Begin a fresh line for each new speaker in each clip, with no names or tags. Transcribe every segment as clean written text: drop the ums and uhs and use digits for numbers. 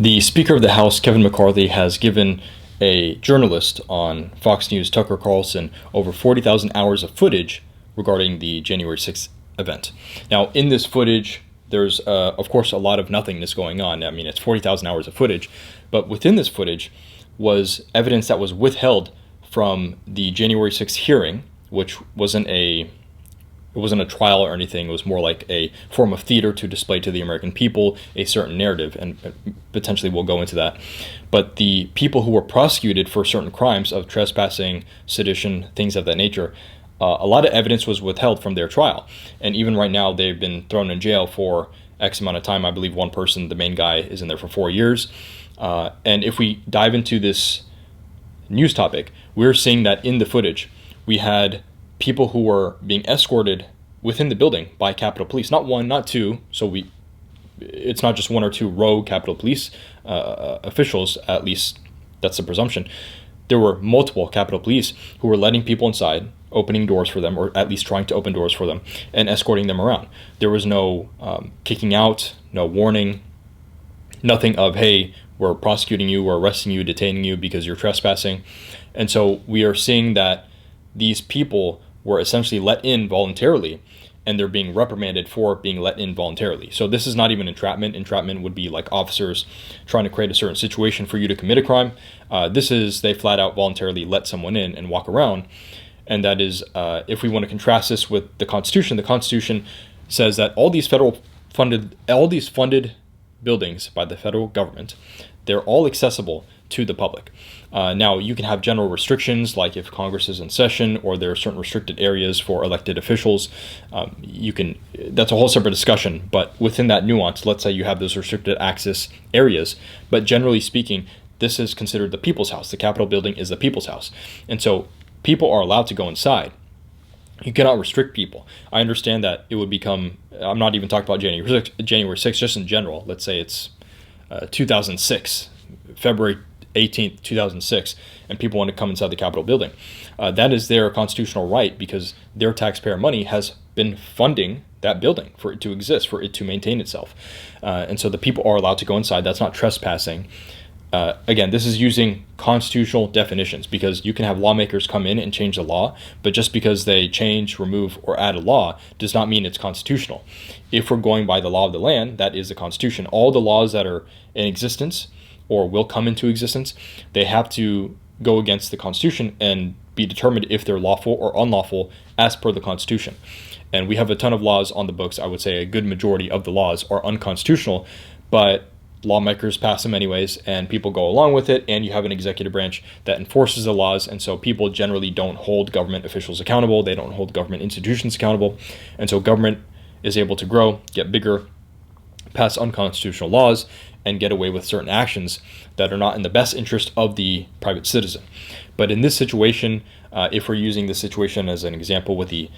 The Speaker of the House, Kevin McCarthy, has given a journalist on Fox News, Tucker Carlson, over 40,000 hours of footage regarding the January 6th event. Now, in this footage, there's, of course, a lot of nothingness going on. I mean, it's 40,000 hours of footage, but within this footage was evidence that was withheld from the January 6th hearing, which it wasn't a trial or anything. It was more like a form of theater to display to the American people a certain narrative, and potentially we'll go into that. But the people who were prosecuted for certain crimes of trespassing, sedition, things of that nature, a lot of evidence was withheld from their trial. And even right now, they've been thrown in jail for X amount of time. I believe one person, the main guy, is in there for 4 years. And if we dive into this news topic, we're seeing that in the footage, we had people who were being escorted within the building by Capitol Police. Not one, not two. So it's not just one or two rogue Capitol Police officials, at least that's the presumption. There were multiple Capitol Police who were letting people inside, opening doors for them, or at least trying to open doors for them, and escorting them around. There was no kicking out, no warning, nothing of, hey, we're prosecuting you, we're arresting you, detaining you because you're trespassing. And so we are seeing that these people were essentially let in voluntarily, and they're being reprimanded for being let in voluntarily. So this is not even entrapment. Entrapment would be like officers trying to create a certain situation for you to commit a crime. This is they flat out voluntarily let someone in and walk around. And that is, if we want to contrast this with the Constitution says that all these funded buildings by the federal government, they're all accessible to the public. Now, you can have general restrictions, like if Congress is in session or there are certain restricted areas for elected officials. That's a whole separate discussion. But within that nuance, let's say you have those restricted access areas. But generally speaking, this is considered the people's house. The Capitol building is the people's house. And so people are allowed to go inside. You cannot restrict people. I understand that it would become, I'm not even talking about January 6th, just in general. Let's say it's 2006, February 18th, 2006, and people want to come inside the Capitol building. That is their constitutional right, because their taxpayer money has been funding that building for it to exist, for it to maintain itself. And so the people are allowed to go inside. That's not trespassing. Again, this is using constitutional definitions, because you can have lawmakers come in and change the law, but just because they change, remove, or add a law does not mean it's constitutional. If we're going by the law of the land, that is the Constitution. All the laws that are in existence or will come into existence, they have to go against the Constitution and be determined if they're lawful or unlawful as per the Constitution. And we have a ton of laws on the books. I would say a good majority of the laws are unconstitutional, but lawmakers pass them anyways, and people go along with it, and you have an executive branch that enforces the laws, and so people generally don't hold government officials accountable. They don't hold government institutions accountable, and so government is able to grow, get bigger, pass unconstitutional laws, and get away with certain actions that are not in the best interest of the private citizen. But in this situation, if we're using this situation as an example with the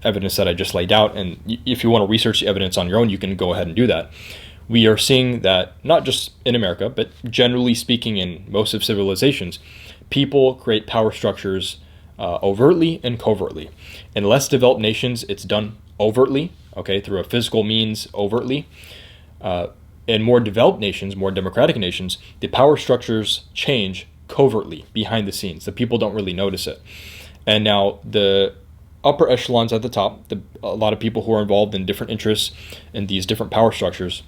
evidence that I just laid out, and if you want to research the evidence on your own, you can go ahead and do that. We are seeing that not just in America, but generally speaking in most of civilizations, people create power structures overtly and covertly. In less developed nations, it's done overtly, okay, through a physical means overtly. In more developed nations, more democratic nations, the power structures change covertly, behind the scenes. The people don't really notice it. And now the upper echelons at the top, a lot of people who are involved in different interests in these different power structures,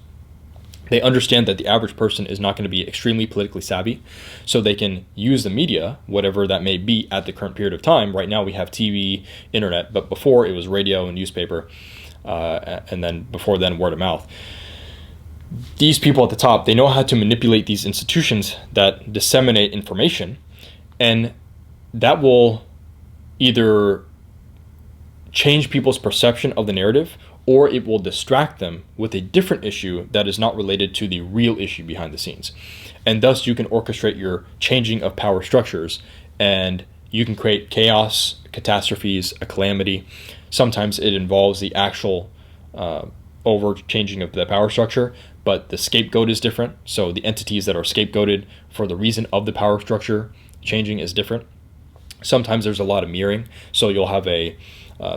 they understand that the average person is not going to be extremely politically savvy, so they can use the media, whatever that may be at the current period of time. Right now we have TV, internet, but before it was radio and newspaper, and then before then word of mouth. These people at the top, they know how to manipulate these institutions that disseminate information, and that will either change people's perception of the narrative, or it will distract them with a different issue that is not related to the real issue behind the scenes. And thus you can orchestrate your changing of power structures, and you can create chaos, catastrophes, a calamity. Sometimes it involves the actual over changing of the power structure, but the scapegoat is different. So the entities that are scapegoated for the reason of the power structure changing is different. Sometimes there's a lot of mirroring. So you'll have a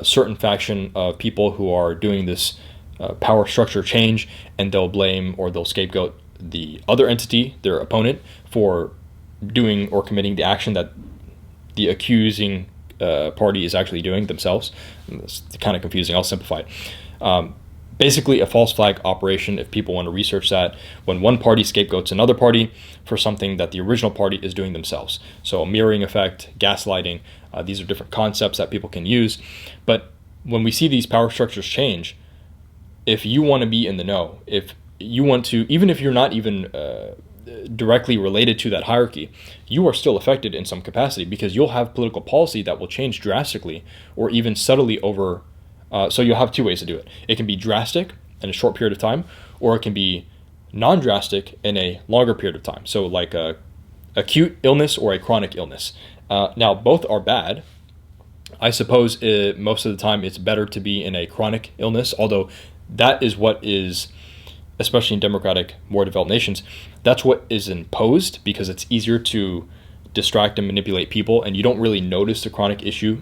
certain faction of people who are doing this power structure change, and they'll blame or they'll scapegoat the other entity, their opponent, for doing or committing the action that the accusing party is actually doing themselves. It's kind of confusing. I'll simplify it. Basically, a false flag operation, if people want to research that, when one party scapegoats another party for something that the original party is doing themselves. So a mirroring effect, gaslighting, these are different concepts that people can use. But when we see these power structures change, if you want to be in the know, if you want to, even if you're not even directly related to that hierarchy, you are still affected in some capacity, because you'll have political policy that will change drastically or even subtly over. So you'll have two ways to do it. It can be drastic in a short period of time, or it can be non-drastic in a longer period of time. So like a acute illness or a chronic illness. Now, both are bad. I suppose most of the time it's better to be in a chronic illness, although that is what is, especially in democratic, more developed nations, that's what is imposed because it's easier to distract and manipulate people, and you don't really notice the chronic issue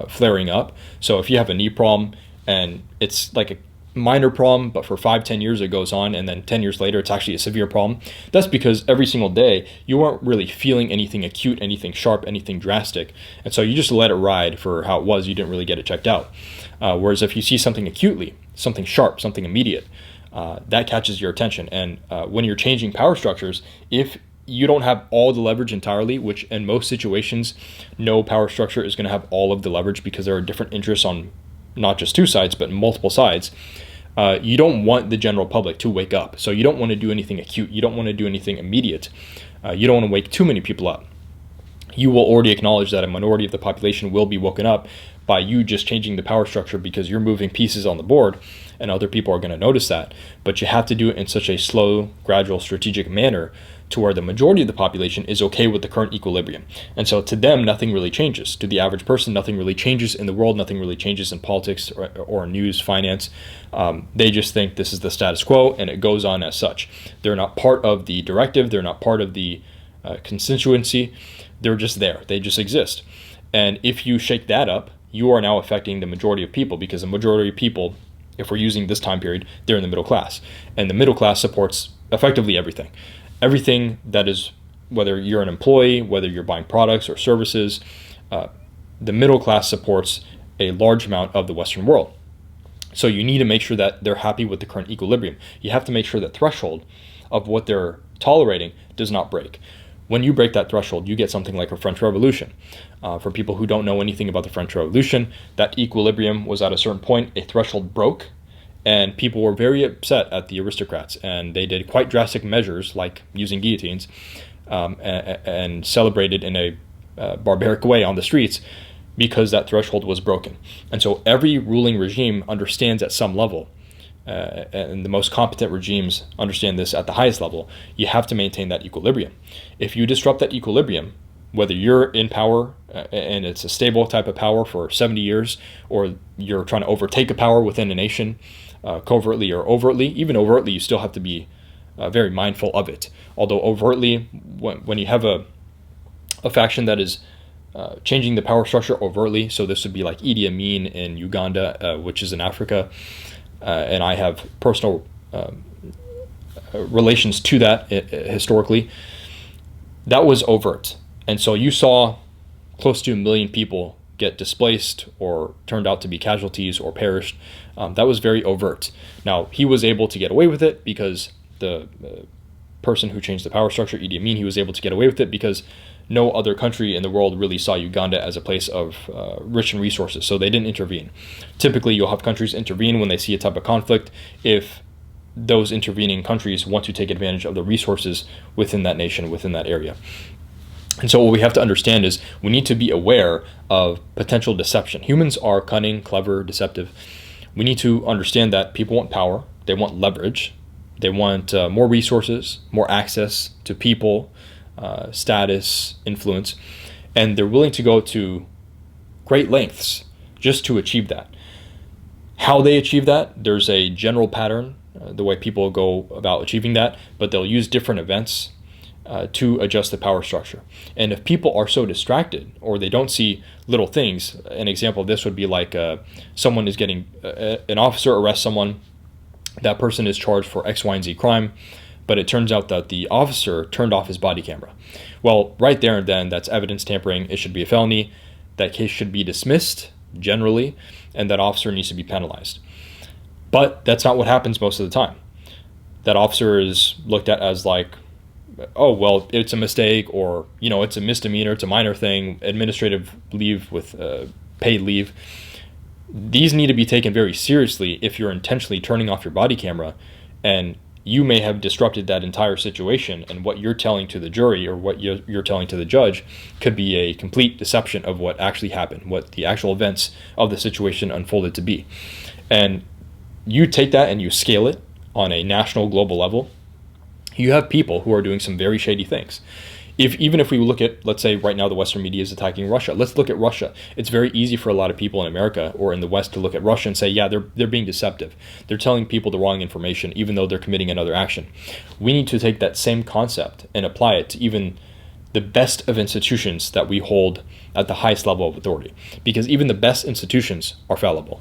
flaring up. So if you have a knee problem and it's like a minor problem, but for 5-10 years it goes on, and then 10 years later it's actually a severe problem, that's because every single day you weren't really feeling anything acute, anything sharp, anything drastic, and so you just let it ride for how it was. You didn't really get it checked out. Whereas if you see something acutely, something sharp, something immediate, that catches your attention. And when you're changing power structures, if you don't have all the leverage entirely, which in most situations, no power structure is going to have all of the leverage because there are different interests on not just two sides, but multiple sides. You don't want the general public to wake up. So you don't want to do anything acute. You don't want to do anything immediate. You don't want to wake too many people up. You will already acknowledge that a minority of the population will be woken up by you just changing the power structure because you're moving pieces on the board, and other people are going to notice that. But you have to do it in such a slow, gradual, strategic manner to where the majority of the population is okay with the current equilibrium. And so to them, nothing really changes. To the average person, nothing really changes in the world. Nothing really changes in politics or news, finance. They just think this is the status quo, and it goes on as such. They're not part of the directive. They're not part of the constituency. They're just there. They just exist. And if you shake that up, you are now affecting the majority of people, because the majority of people, if we're using this time period, they're in the middle class. And the middle class supports effectively everything. Everything that is, whether you're an employee, whether you're buying products or services, the middle class supports a large amount of the Western world. So you need to make sure that they're happy with the current equilibrium. You have to make sure that threshold of what they're tolerating does not break. When you break that threshold, you get something like a French Revolution. For people who don't know anything about the French Revolution, that equilibrium was at a certain point, a threshold broke, and people were very upset at the aristocrats, and they did quite drastic measures like using guillotines, and celebrated in a barbaric way on the streets because that threshold was broken. And so every ruling regime understands at some level, and the most competent regimes understand this at the highest level, you have to maintain that equilibrium. If you disrupt that equilibrium, whether you're in power and it's a stable type of power for 70 years, or you're trying to overtake a power within a nation, covertly or overtly, even overtly, you still have to be very mindful of it. Although overtly, when you have a faction that is changing the power structure overtly, so this would be like Idi Amin in Uganda, which is in Africa, and I have personal relations to that historically, that was overt. And so you saw close to 1 million people get displaced or turned out to be casualties or perished. That was very overt. Now, he was able to get away with it because the person who changed the power structure, Idi Amin, he was able to get away with it because no other country in the world really saw Uganda as a place of rich in resources, so they didn't intervene. Typically, you'll have countries intervene when they see a type of conflict if those intervening countries want to take advantage of the resources within that nation, within that area. And so what we have to understand is we need to be aware of potential deception. Humans are cunning, clever, deceptive. We need to understand that people want power, they want leverage, they want more resources, more access to people, status, influence, and they're willing to go to great lengths just to achieve that. How they achieve that, there's a general pattern, the way people go about achieving that, but they'll use different events to adjust the power structure. And if people are so distracted or they don't see little things, an example of this would be like someone is getting, an officer arrests someone, that person is charged for X, Y, and Z crime, but it turns out that the officer turned off his body camera. Well, right there and then, that's evidence tampering. It should be a felony. That case should be dismissed, generally, and that officer needs to be penalized. But that's not what happens most of the time. That officer is looked at as like, oh, well, it's a mistake, or, it's a misdemeanor, it's a minor thing, administrative leave with paid leave. These need to be taken very seriously if you're intentionally turning off your body camera, and you may have disrupted that entire situation, and what you're telling to the jury or what you're telling to the judge could be a complete deception of what actually happened, what the actual events of the situation unfolded to be. And you take that and you scale it on a national, global level, you have people who are doing some very shady things. Even if we look at, let's say right now the Western media is attacking Russia, let's look at Russia. It's very easy for a lot of people in America or in the West to look at Russia and say, yeah, they're being deceptive. They're telling people the wrong information, even though they're committing another action. We need to take that same concept and apply it to even the best of institutions that we hold at the highest level of authority, because even the best institutions are fallible.